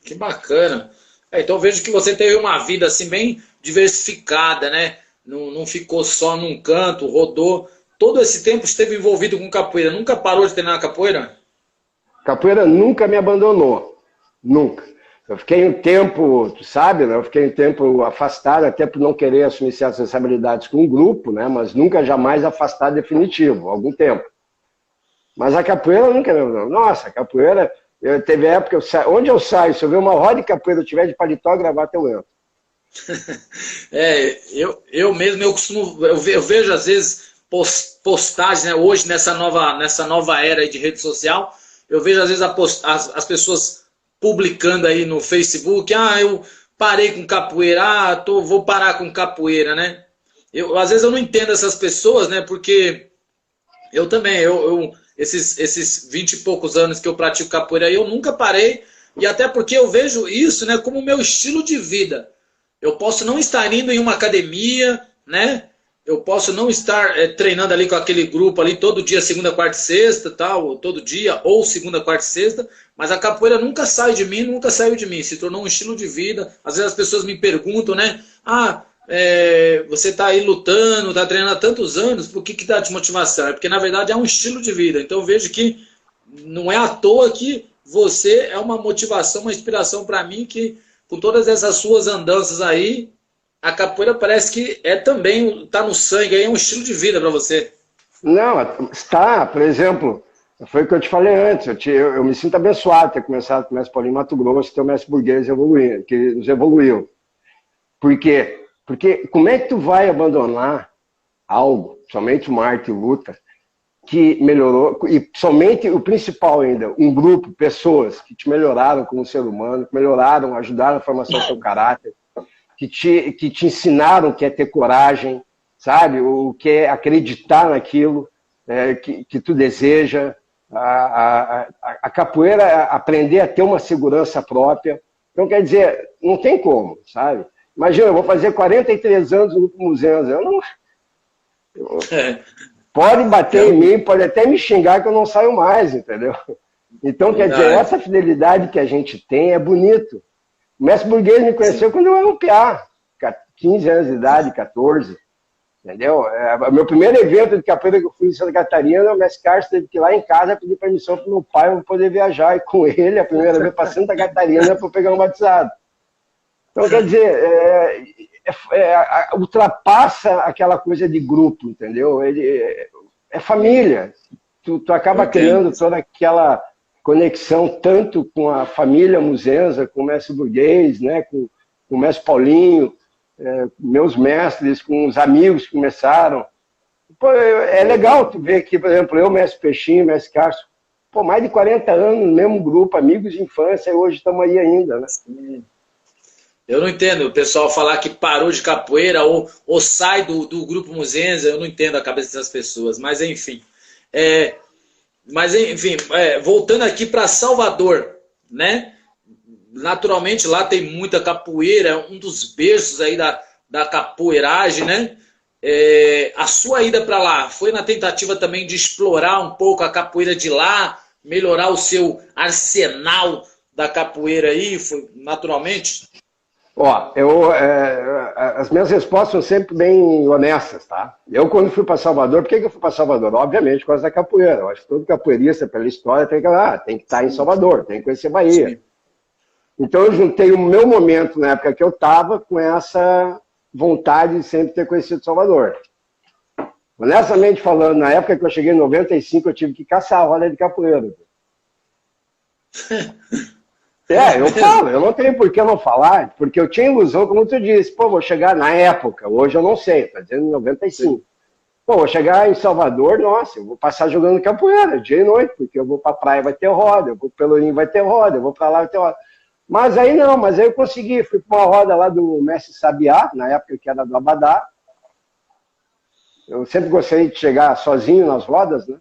Que bacana. Então vejo que você teve uma vida assim bem diversificada, né? Não ficou só num canto, rodou. Todo esse tempo esteve envolvido com capoeira. Nunca parou de treinar capoeira? Capoeira nunca me abandonou. Nunca. Eu fiquei um tempo, tu sabe, né? Eu fiquei um tempo afastado, até por não querer assumir certas responsabilidades com o grupo, né? Mas nunca jamais afastado definitivo, algum tempo. Mas a capoeira nunca me abandonou. Nossa, a capoeira, teve época, onde eu saio, se eu ver uma roda de capoeira, eu tiver de paletó, gravata, eu entro. Eu mesmo, eu vejo às vezes postagens, né? Hoje, nessa nova era aí de rede social, eu vejo às vezes as pessoas publicando aí no Facebook, eu parei com capoeira, vou parar com capoeira, né? Às vezes eu não entendo essas pessoas, né? Porque eu também, esses 20 e poucos anos que eu pratico capoeira, eu nunca parei, e até porque eu vejo isso, né, como meu estilo de vida. Eu posso não estar indo em uma academia, né? Eu posso não estar treinando ali com aquele grupo ali todo dia, segunda, quarta e sexta, tal, todo dia, ou segunda, quarta e sexta, mas a capoeira nunca sai de mim, nunca saiu de mim, se tornou um estilo de vida. Às vezes as pessoas me perguntam, né? Você está aí lutando, está treinando há tantos anos, por que dá de motivação? É porque na verdade é um estilo de vida. Então eu vejo que não é à toa que você é uma motivação, uma inspiração para mim, que com todas essas suas andanças aí, a capoeira parece que também está no sangue, aí é um estilo de vida para você. Não, está, por exemplo, foi o que eu te falei antes, eu me sinto abençoado de ter começado com o mestre Paulinho Mato Grosso, ter o mestre Burguês que nos evoluiu. Por quê? Porque como é que tu vai abandonar algo, somente uma arte e luta, que melhorou, e somente o principal ainda, um grupo, pessoas que te melhoraram como ser humano, que melhoraram, ajudaram a formação do seu caráter, que te ensinaram o que é ter coragem, sabe? O que é acreditar naquilo que tu deseja. A capoeira, aprender a ter uma segurança própria. Então, quer dizer, não tem como, sabe? Imagina, eu vou fazer 43 anos no museu. Pode bater em mim, pode até me xingar que eu não saio mais, entendeu? Então, quer dizer, essa fidelidade que a gente tem é bonito. O mestre Burguês me conheceu quando eu era um piá, 15 anos de idade, 14, entendeu? O meu primeiro evento de capoeira que eu fui em Santa Catarina, o mestre Carlos teve que ir lá em casa pedir permissão para o meu pai para poder viajar, e com ele, a primeira vez para Santa Catarina, para pegar um batizado. Então, quer dizer, ultrapassa aquela coisa de grupo, entendeu? É família. Tu acaba criando toda aquela conexão tanto com a família Muzenza, com o mestre Burguês, né, com o mestre Paulinho, meus mestres, com os amigos que começaram. Pô, é legal tu ver aqui, por exemplo, eu, mestre Peixinho, mestre Castro, mais de 40 anos, no mesmo grupo, amigos de infância, e hoje estamos aí ainda, né? Eu não entendo o pessoal falar que parou de capoeira ou sai do grupo Muzenza, eu não entendo a cabeça das pessoas, mas enfim. Voltando aqui para Salvador, né? Naturalmente lá tem muita capoeira, um dos berços aí da capoeiragem, né? A sua ida para lá foi na tentativa também de explorar um pouco a capoeira de lá, melhorar o seu arsenal da capoeira aí, foi naturalmente? As minhas respostas são sempre bem honestas, tá? Eu, quando fui para Salvador, por que eu fui para Salvador? Obviamente, por causa da capoeira. Eu acho que todo capoeirista, pela história, tem que estar em Salvador, tem que conhecer Bahia. Sim. Então, eu juntei o meu momento, na época que eu estava, com essa vontade de sempre ter conhecido Salvador. Honestamente falando, na época que eu cheguei em 95, eu tive que caçar a roda de capoeira. Eu falo, eu não tenho por que não falar, porque eu tinha ilusão, como tu disse, vou chegar na época, hoje eu não sei, tá dizendo em 95. Sim. Vou chegar em Salvador, nossa, eu vou passar jogando capoeira, dia e noite, porque eu vou pra praia, vai ter roda, eu vou pro Pelourinho, vai ter roda, eu vou pra lá, vai ter roda. Mas aí não, mas aí eu consegui, fui pra uma roda lá do mestre Sabiá, na época que era do Abadá. Eu sempre gostei de chegar sozinho nas rodas, né?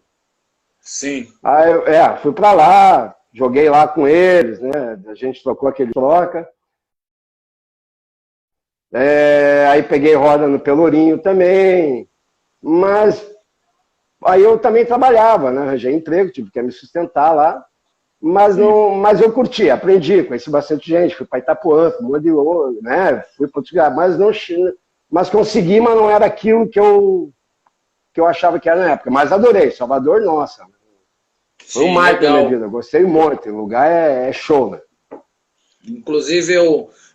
Sim. Aí, fui pra lá, joguei lá com eles, né? A gente trocou aquele troca. Aí peguei roda no Pelourinho também. Mas aí eu também trabalhava, né? Arranjei emprego, tive que me sustentar lá. Mas eu curti, aprendi, conheci bastante gente, fui para Itapuã, fui para Modiô, né? Fui para outros lugares, mas consegui, mas não era aquilo que eu achava que era na época. Mas adorei, Salvador, nossa. Foi um marco da minha vida, gostei muito, o lugar é show, né? Inclusive,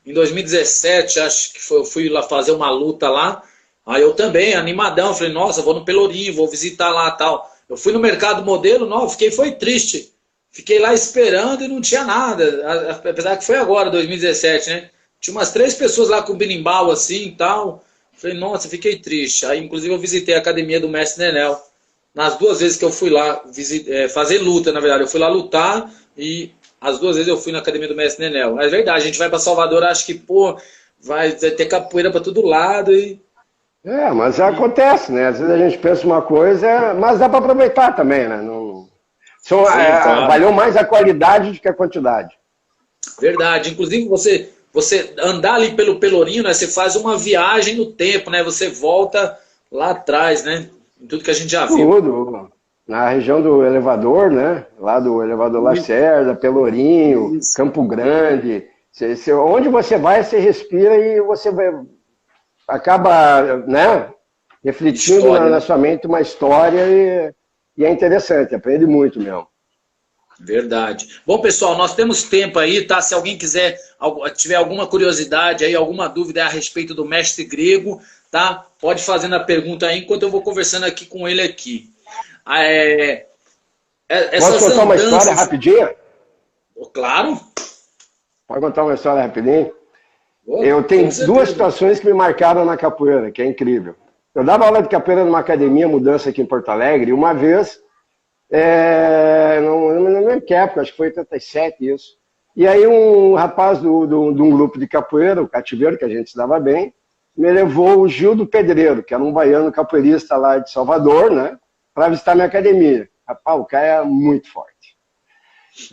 em 2017, acho que eu fui lá fazer uma luta lá, aí eu também, animadão, falei, nossa, vou no Pelourinho, vou visitar lá e tal. Eu fui no Mercado Modelo, foi triste. Fiquei lá esperando e não tinha nada, apesar que foi agora, 2017, né? Tinha umas 3 pessoas lá com berimbau assim e tal. Falei, nossa, fiquei triste. Aí, inclusive, eu visitei a academia do mestre Nenel. Nas 2 vezes que eu fui lá fazer luta, na verdade. Eu fui lá lutar e as 2 vezes eu fui na academia do mestre Nenel. É verdade, a gente vai para Salvador, acho que, pô, vai ter capoeira para todo lado e... Mas acontece, né? Às vezes a gente pensa uma coisa, mas dá para aproveitar também, né? Não... claro. Valeu mais a qualidade do que a quantidade. Verdade. Inclusive, você andar ali pelo Pelourinho, né? Você faz uma viagem no tempo, né? Você volta lá atrás, né? Em tudo que a gente já viu. Tudo. Na região do elevador, né? Lá do elevador Lacerda, Pelourinho, isso. Campo Grande. Onde você vai, você respira e você acaba, né? Refletindo na sua mente uma história e é interessante, aprende muito mesmo. Verdade. Bom, pessoal, nós temos tempo aí, tá? Se alguém tiver alguma curiosidade aí, alguma dúvida a respeito do mestre grego, tá? Pode fazer a pergunta aí, enquanto eu vou conversando aqui com ele aqui. Posso contar uma história rapidinho? Claro. Pode contar uma história rapidinho? Eu tenho 2 situações que me marcaram na capoeira, que é incrível. Eu dava aula de capoeira numa academia, mudança aqui em Porto Alegre, e uma vez... não me lembro que época, acho que foi 87 isso. E aí um rapaz de um grupo de capoeira, o Cativeiro, que a gente se dava bem, me levou o Gildo Pedreiro, que era um baiano capoeirista lá de Salvador, né, para visitar minha academia. Rapaz, o cara é muito forte.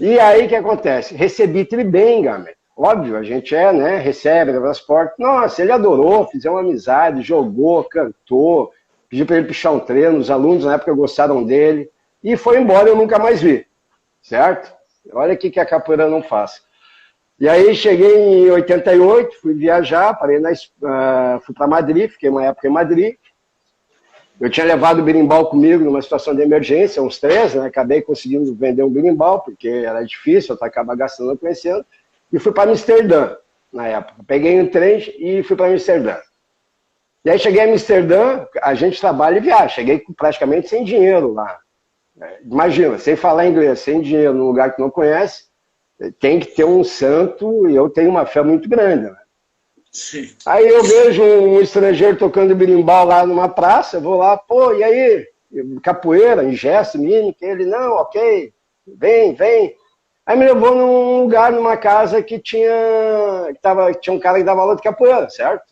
E aí o que acontece? Recebi ele bem, Gamer. Óbvio, a gente né, recebe, leva as portas. Nossa, ele adorou, fizemos uma amizade, jogou, cantou, pedi para ele pichar um treino, os alunos na época gostaram dele. E foi embora, eu nunca mais vi, certo? Olha o que a capoeira não faz. E aí cheguei em 88, fui viajar, fui para Madrid, fiquei uma época em Madrid. Eu tinha levado o berimbau comigo numa situação de emergência, uns 3, né? Acabei conseguindo vender um berimbau, porque era difícil, eu acabava gastando, não conhecendo. E fui para Amsterdã, na época. Peguei um trem e fui para Amsterdã. E aí cheguei em Amsterdã, a gente trabalha e viaja. Cheguei praticamente sem dinheiro lá. Imagina, sem falar inglês, sem dinheiro, num lugar que não conhece, tem que ter um santo, e eu tenho uma fé muito grande, né? Sim. Aí eu vejo um estrangeiro tocando berimbau lá numa praça, eu vou lá, pô, e aí? Capoeira, em gesto, mímica, ele, não, ok, vem. Aí me levou num lugar, numa casa que tinha um cara que dava aula de capoeira, certo?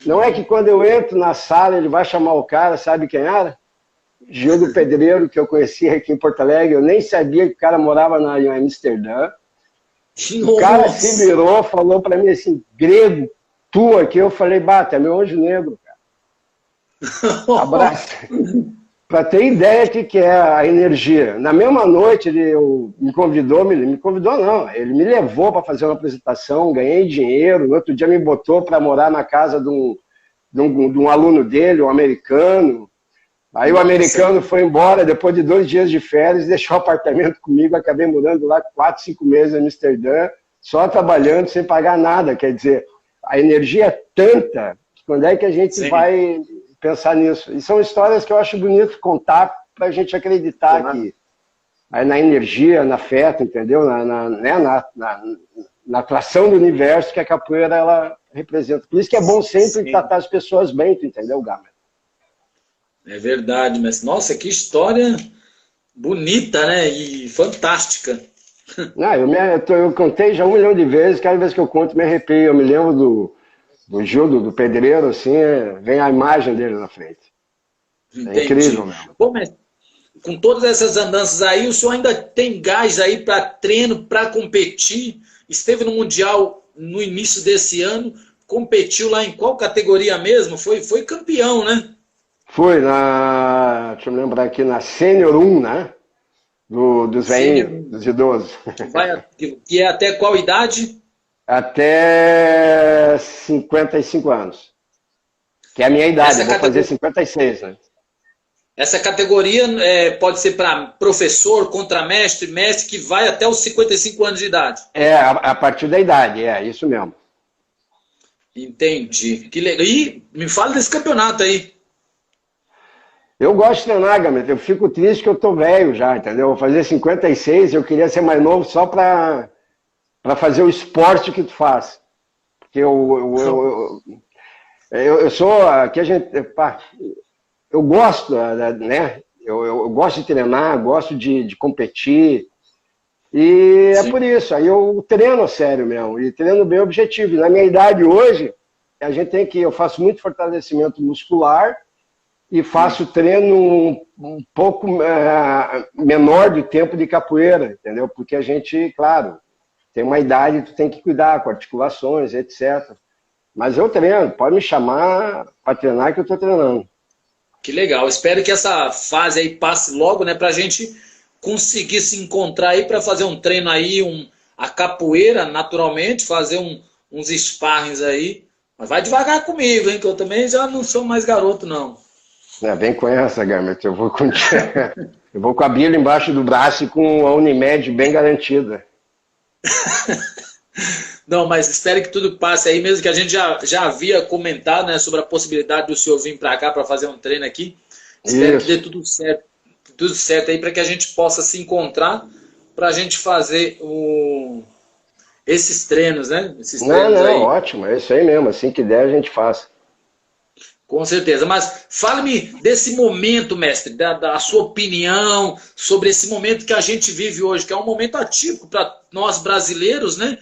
Não é que quando eu entro na sala, ele vai chamar o cara, sabe quem era? Gildo Pedreiro, que eu conhecia aqui em Porto Alegre, eu nem sabia que o cara morava em Amsterdã. O cara se virou, falou para mim assim, grego, tu aqui, eu falei, bata, é meu anjo negro, cara. Abraço. Para ter ideia do que é a energia. Na mesma noite, ele me convidou não, ele me levou para fazer uma apresentação, ganhei dinheiro, no outro dia me botou para morar na casa de um aluno dele, um americano. Aí o americano foi embora, depois de 2 dias de férias, deixou o apartamento comigo, acabei morando lá 4, 5 meses em Amsterdã, só trabalhando, sem pagar nada. Quer dizer, a energia é tanta, quando é que a gente vai pensar nisso? E são histórias que eu acho bonito contar para a gente acreditar que na energia, na fé, entendeu? Na atração do universo que a capoeira ela representa. Por isso que é bom sempre tratar as pessoas bem, tu entendeu, Gamer? É verdade, mas nossa, que história bonita, né? E fantástica. Não, eu contei já 1 milhão de vezes, cada vez que eu conto me arrepio. Eu me lembro do Gildo, do Pedreiro, assim, vem a imagem dele na frente. Entendi. É incrível mesmo. Bom, mas com todas essas andanças aí, o senhor ainda tem gás aí para treino, para competir? Esteve no Mundial no início desse ano, competiu lá em qual categoria mesmo? Foi campeão, né? Fui deixa eu me lembrar aqui, na Sênior 1, né? Dos velhinhos, dos idosos. Que é até qual idade? Até 55 anos. Que é a minha idade, vou fazer 56, né? Essa categoria pode ser para professor, contramestre, mestre, que vai até os 55 anos de idade. A partir da idade, isso mesmo. Entendi. Que legal. E me fala desse campeonato aí. Eu gosto de treinar, Gamet. Eu fico triste que eu tô velho já, entendeu? Vou fazer 56, eu queria ser mais novo só para fazer o esporte que tu faz. Porque Eu sou, aqui a gente, pá, eu gosto, né? Eu gosto de treinar, gosto de competir, e é Sim. por isso, aí eu treino a sério mesmo, e treino bem objetivo. E na minha idade hoje, a gente tem que, eu faço muito fortalecimento muscular e faço treino um pouco menor de tempo de capoeira, entendeu? Porque a gente, claro, tem uma idade, tu tem que cuidar com articulações, etc. Mas eu treino, pode me chamar para treinar que eu estou treinando. Que legal. Espero que essa fase aí passe logo, né? Pra gente conseguir se encontrar aí para fazer um treino aí, a capoeira, naturalmente, fazer uns sparrings aí. Mas vai devagar comigo, hein? Que eu também já não sou mais garoto, não. Vem com essa, Garmet. Eu vou com eu vou com a Bíblia embaixo do braço e com a Unimed bem garantida. Não, mas espero que tudo passe aí, mesmo que a gente já havia comentado, né, sobre a possibilidade do senhor vir para cá para fazer um treino aqui. Espero que dê tudo certo aí para que a gente possa se encontrar para a gente fazer esses treinos, né? Esses treinos Não, aí. ótimo, é isso aí mesmo. Assim que der, a gente faz. Com certeza, mas fale-me desse momento, mestre, da sua opinião sobre esse momento que a gente vive hoje, que é um momento atípico para nós brasileiros, né?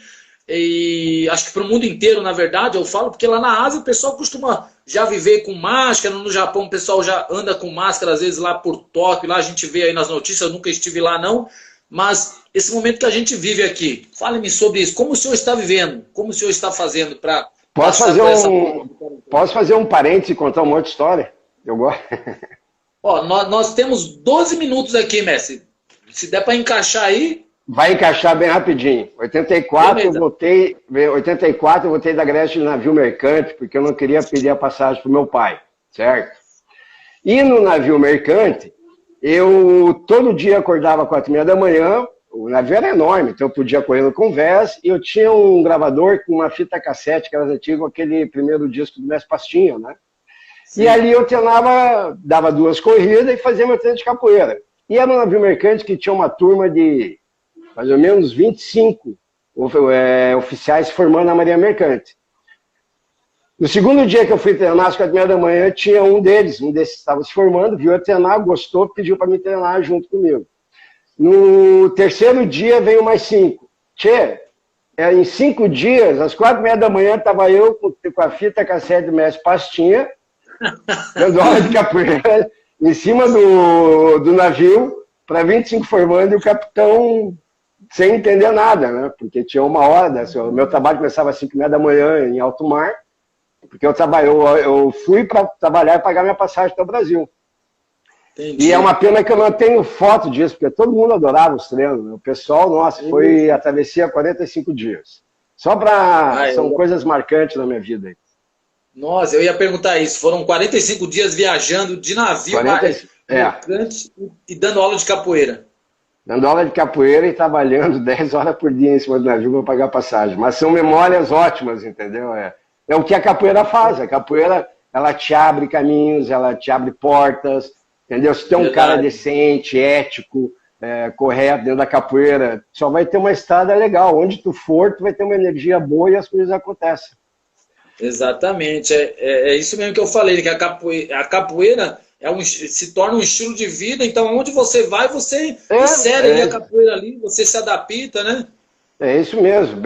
E acho que para o mundo inteiro, na verdade, eu falo, porque lá na Ásia o pessoal costuma já viver com máscara, no Japão o pessoal já anda com máscara, às vezes lá por Tóquio, lá a gente vê aí nas notícias, eu nunca estive lá não, mas esse momento que a gente vive aqui, fale-me sobre isso, como o senhor está vivendo, como o senhor está fazendo para... Posso fazer um parênteses e contar uma outra história? Eu gosto. Ó, nós temos 12 minutos aqui, mestre. Se der para encaixar aí... Vai encaixar bem rapidinho. 84 eu voltei da Grécia de navio mercante, porque eu não queria pedir a passagem para o meu pai, certo? E no navio mercante, eu todo dia acordava às 4h30 da manhã, o navio era enorme, então eu podia correr no convés, e eu tinha um gravador com uma fita cassete, que era antigo, aquele primeiro disco do Mestre Pastinha, né? Sim. E ali eu treinava, dava 2 corridas e fazia meu treino de capoeira. E era um navio mercante que tinha uma turma de mais ou menos 25 oficiais formando na Marinha Mercante. No segundo dia que eu fui treinar, às 4h30 da manhã, tinha um desses estava se formando, viu eu treinar, gostou, pediu para me treinar junto comigo. No terceiro dia veio mais 5. Em 5 dias, às 4h30 da manhã, estava eu com a fita cassete do Mestre Pastinha, dando aula de capoeira, em cima do navio, para 25 formando, e o capitão sem entender nada, né? Porque tinha 1 hora, o meu trabalho começava às 5h30 da manhã em alto mar, porque eu fui para trabalhar e pagar minha passagem para o Brasil. Entendi. E é uma pena que eu não tenho foto disso, porque todo mundo adorava os treinos. Né? O pessoal, nossa, foi a travessia 45 dias. Só para... São coisas marcantes na minha vida. Nossa, eu ia perguntar isso. Foram 45 dias viajando de navio mercante e dando aula de capoeira. Dando aula de capoeira e trabalhando 10 horas por dia em cima do navio para pagar passagem. Mas são memórias ótimas, entendeu? É o que a capoeira faz. A capoeira, ela te abre caminhos, ela te abre portas, entendeu? Se tem um cara decente, ético, correto dentro da capoeira, só vai ter uma estrada legal. Onde tu for, tu vai ter uma energia boa e as coisas acontecem. Exatamente. É isso mesmo que eu falei, que a capoeira se torna um estilo de vida, então onde você vai, você insere a capoeira ali, você se adapta, né? É isso mesmo.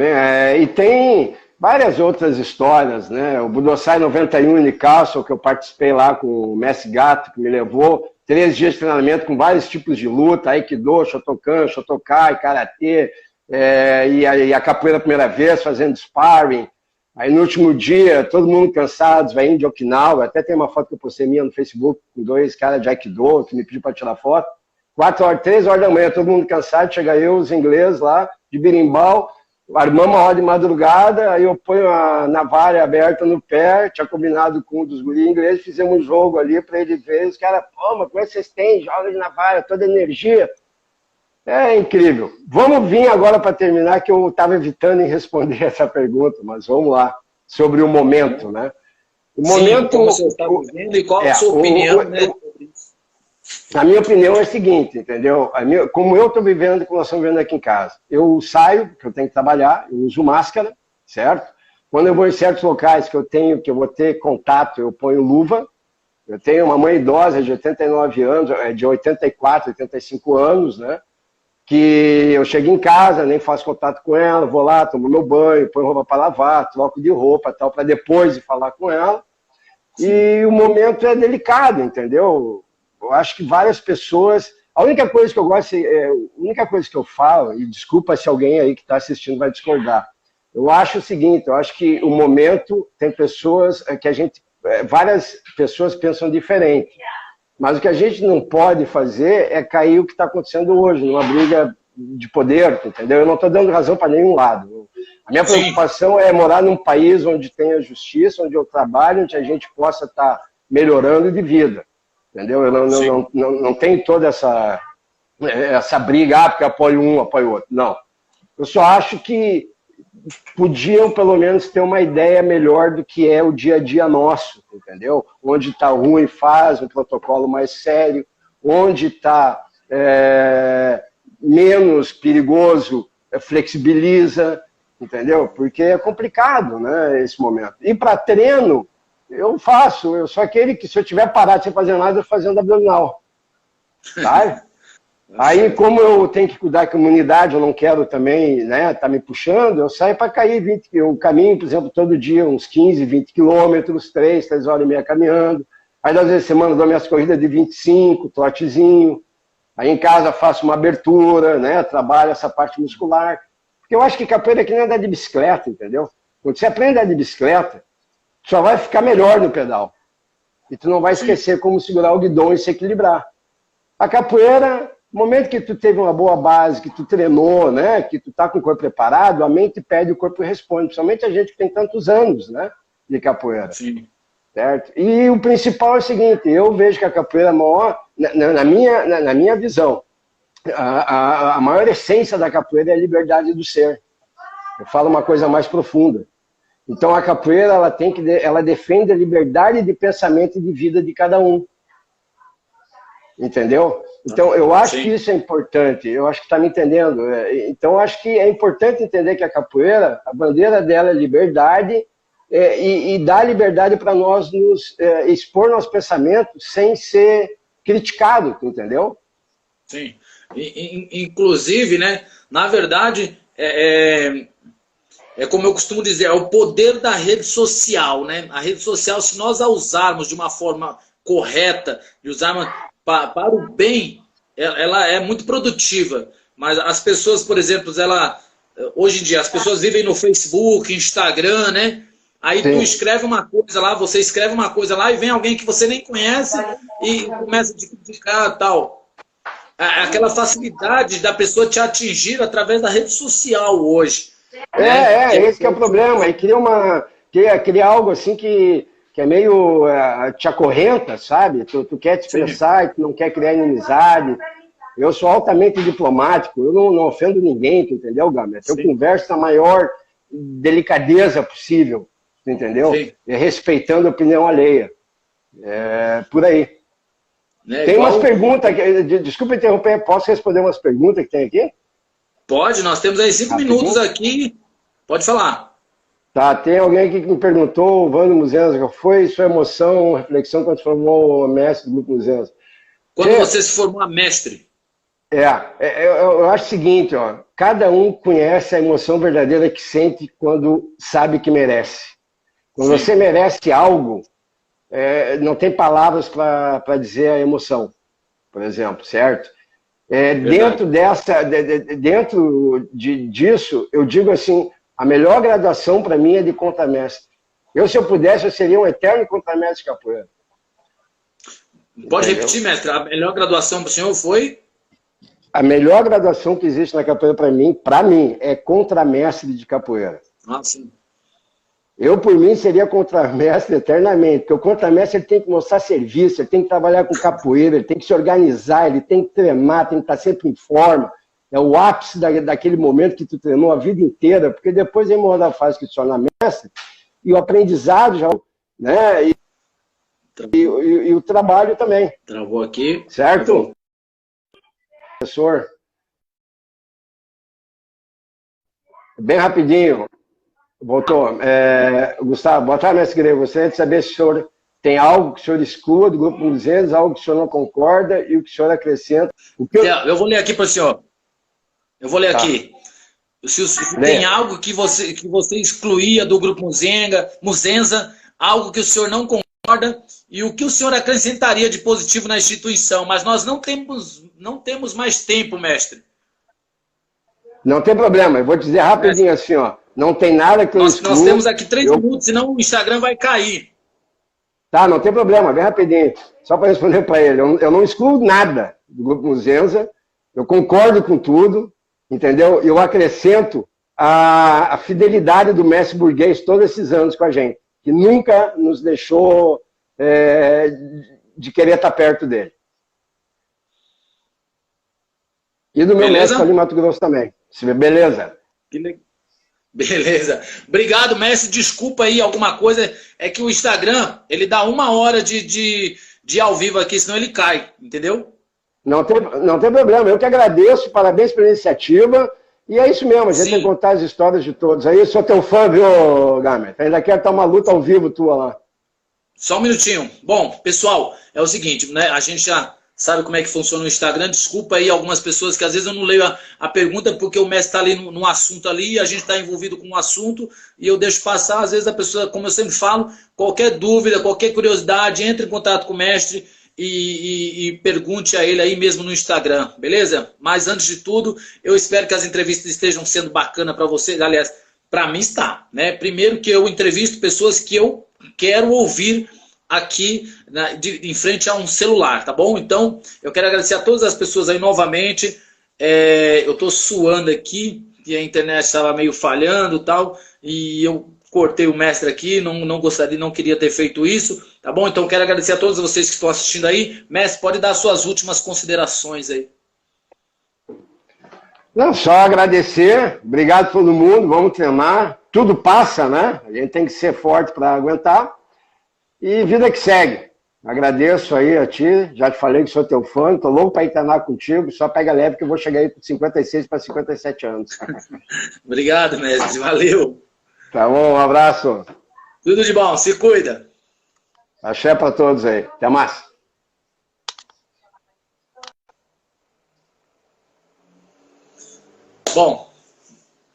E tem várias outras histórias, né? O Budossai 91 em Newcastle, que eu participei lá com o Mestre Gato, que me levou 3 dias de treinamento com vários tipos de luta, Aikido, Shotokan, Shotokai, Karatê, e a capoeira a primeira vez, fazendo sparring. Aí no último dia, todo mundo cansado, vai indo de Okinawa, até tem uma foto que eu postei minha no Facebook, com 2 caras de Aikido, que me pediu para tirar foto. 3 horas da manhã, todo mundo cansado, chega eu, os ingleses lá, de berimbau, armamos a roda de madrugada, aí eu ponho a navalha aberta no pé, tinha combinado com um dos guris ingleses, fizemos um jogo ali para ele ver, os caras, pô, mas como é que vocês têm? Joga de navalha, toda energia. É incrível. Vamos vir agora para terminar, que eu estava evitando em responder essa pergunta, mas vamos lá, sobre o momento, né? O momento... Como você está vivendo e qual a sua opinião, né? A minha opinião é a seguinte, entendeu? Como eu estou vivendo, como nós estamos vivendo aqui em casa. Eu saio, porque eu tenho que trabalhar, eu uso máscara, certo? Quando eu vou em certos locais que eu vou ter contato, eu ponho luva. Eu tenho uma mãe idosa de 89 anos, de 84, 85 anos, né? Que eu chego em casa, nem faço contato com ela, vou lá, tomo meu banho, ponho roupa para lavar, troco de roupa tal, para depois de falar com ela. Sim. E o momento é delicado, entendeu? Eu acho que várias pessoas... A única coisa que eu gosto, a única coisa que eu falo, e desculpa se alguém aí que está assistindo vai discordar, eu acho o seguinte, eu acho que o momento tem pessoas que a gente... Várias pessoas pensam diferente. Mas o que a gente não pode fazer é cair o que está acontecendo hoje, numa briga de poder, entendeu? Eu não estou dando razão para nenhum lado. A minha preocupação é morar num país onde tenha justiça, onde eu trabalho, onde a gente possa estar melhorando de vida, entendeu? Eu não tenho toda essa briga, porque apoio um, apoio outro. Não. Eu só acho que podiam, pelo menos, ter uma ideia melhor do que é o dia a dia nosso, entendeu? Onde está ruim, faz um protocolo mais sério. Onde está menos perigoso, flexibiliza, entendeu? Porque é complicado, né, esse momento. E para treino, eu sou aquele que, se eu tiver parado sem fazer nada, eu vou fazendo abdominal. Tá? Aí, como eu tenho que cuidar da comunidade, eu não quero também, né, tá me puxando, eu saio para cair eu caminho, por exemplo, todo dia uns 15, 20 quilômetros, 3 horas e meia caminhando. Aí, às vezes, semana eu dou minhas corridas de 25, trotezinho. Aí, em casa, faço uma abertura, né, trabalho essa parte muscular. Porque eu acho que capoeira é que nem andar de bicicleta, entendeu? Quando você aprende a andar de bicicleta, tu só vai ficar melhor no pedal. E tu não vai esquecer como segurar o guidão e se equilibrar. A capoeira... No momento que tu teve uma boa base, que tu treinou, né, que tu tá com o corpo preparado, a mente pede, o corpo responde. Principalmente a gente que tem tantos anos, né, de capoeira. Sim. Certo? E o principal é o seguinte, eu vejo que a capoeira maior, na minha visão, a maior essência da capoeira é a liberdade do ser. Eu falo uma coisa mais profunda. Então a capoeira, ela defende a liberdade de pensamento e de vida de cada um. Entendeu? Então, eu acho que isso é importante, eu acho que está me entendendo. Então, eu acho que é importante entender que a capoeira, a bandeira dela é liberdade, e dá liberdade para nós nos expor nossos pensamentos sem ser criticado, entendeu? Sim. Inclusive, né, na verdade, é como eu costumo dizer, é o poder da rede social, né? A rede social, se nós a usarmos de uma forma correta, de usarmos para o bem, ela é muito produtiva. Mas as pessoas, por exemplo, hoje em dia, as pessoas vivem no Facebook, Instagram, né? Aí tu escreve uma coisa lá, você escreve uma coisa lá e vem alguém que você nem conhece e começa a te criticar e tal. Aquela facilidade da pessoa te atingir através da rede social hoje. Esse que é o problema. E cria algo assim que é meio te acorrenta, sabe? Tu quer te expressar e tu não quer criar inimizade. Eu sou altamente diplomático, eu não ofendo ninguém, tu entendeu, Gabriel? Eu converso na maior delicadeza possível, tu entendeu? Respeitando a opinião alheia. Por aí. Tem umas perguntas, desculpa interromper, posso responder umas perguntas que tem aqui? Pode, nós temos aí 5 minutos aqui, pode falar. Tá, tem alguém aqui que me perguntou, o Vando Muzenza, qual foi sua emoção, reflexão quando se formou mestre do Grupo Muzenza? Quando você se formou mestre? Eu acho o seguinte, ó, cada um conhece a emoção verdadeira que sente quando sabe que merece. Quando você merece algo, não tem palavras para dizer a emoção, por exemplo, certo? Dentro disso, eu digo assim, a melhor graduação para mim é de contramestre. Se eu pudesse, eu seria um eterno contramestre de capoeira. Pode repetir, mestre, a melhor graduação para o senhor foi? A melhor graduação que existe na capoeira para mim, é contramestre de capoeira. Ah, sim. Eu, por mim, seria contramestre eternamente, porque o contramestre ele tem que mostrar serviço, ele tem que trabalhar com capoeira, ele tem que se organizar, ele tem que treinar, tem que estar sempre em forma. É o ápice daquele momento que tu treinou a vida inteira, porque depois vem uma fase que tu se torna mestre, e o aprendizado já, né? E o trabalho também. Travou aqui. Certo? Travou. Professor. Bem rapidinho. Voltou. Gustavo, boa tarde, mestre Grego. Gostaria de saber se o senhor tem algo que o senhor exclua do Grupo Muzenza, algo que o senhor não concorda e o que o senhor acrescenta. Eu vou ler aqui para o senhor. Eu vou ler aqui. Se tem algo que você excluía do Grupo Muzenza, algo que o senhor não concorda e o que o senhor acrescentaria de positivo na instituição. Mas nós não temos mais tempo, mestre. Não tem problema. Eu vou dizer rapidinho assim, ó. Não tem nada que eu excluo. Nós temos aqui 3 minutos, senão o Instagram vai cair. Tá, não tem problema. Vem rapidinho. Só para responder para ele. Eu não excluo nada do Grupo Muzenza. Eu concordo com tudo. Entendeu? Eu acrescento a fidelidade do mestre burguês todos esses anos com a gente. Que nunca nos deixou de querer estar perto dele. E do meu mestre ali em Mato Grosso também. Beleza. Beleza. Obrigado, mestre. Desculpa aí alguma coisa. É que o Instagram, ele dá 1 hora de ao vivo aqui, senão ele cai. Entendeu? Não tem problema. Eu que agradeço. Parabéns pela iniciativa. E é isso mesmo. A gente tem que contar as histórias de todos. Aí eu sou teu fã, viu, Gamer? Ainda quero estar uma luta ao vivo tua lá. Só um minutinho. Bom, pessoal, é o seguinte, né? A gente já sabe como é que funciona o Instagram. Desculpa aí algumas pessoas que às vezes eu não leio a pergunta porque o mestre está ali no assunto ali e a gente está envolvido com o assunto e eu deixo passar. Às vezes a pessoa, como eu sempre falo, qualquer dúvida, qualquer curiosidade, entre em contato com o mestre e pergunte a ele aí mesmo no Instagram, beleza? Mas antes de tudo, eu espero que as entrevistas estejam sendo bacanas para vocês. Aliás, para mim está, né? Primeiro que eu entrevisto pessoas que eu quero ouvir aqui em frente a um celular, tá bom? Então, eu quero agradecer a todas as pessoas aí novamente. Eu estou suando aqui, e a internet estava meio falhando e tal, e eu cortei o mestre aqui, não queria ter feito isso, tá bom? Então, quero agradecer a todos vocês que estão assistindo aí. Mestre, pode dar suas últimas considerações aí. Não, só agradecer. Obrigado a todo mundo. Vamos treinar. Tudo passa, né? A gente tem que ser forte para aguentar. E vida que segue. Agradeço aí a ti. Já te falei que sou teu fã. Tô louco para treinar contigo. Só pega leve que eu vou chegar aí com 56 para 57 anos. Obrigado, mestre. Valeu. Tá bom, um abraço. Tudo de bom. Se cuida. Axé para todos aí. Até mais. Bom,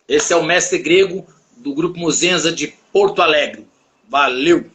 esse é o mestre Grego do Grupo Muzenza de Porto Alegre. Valeu!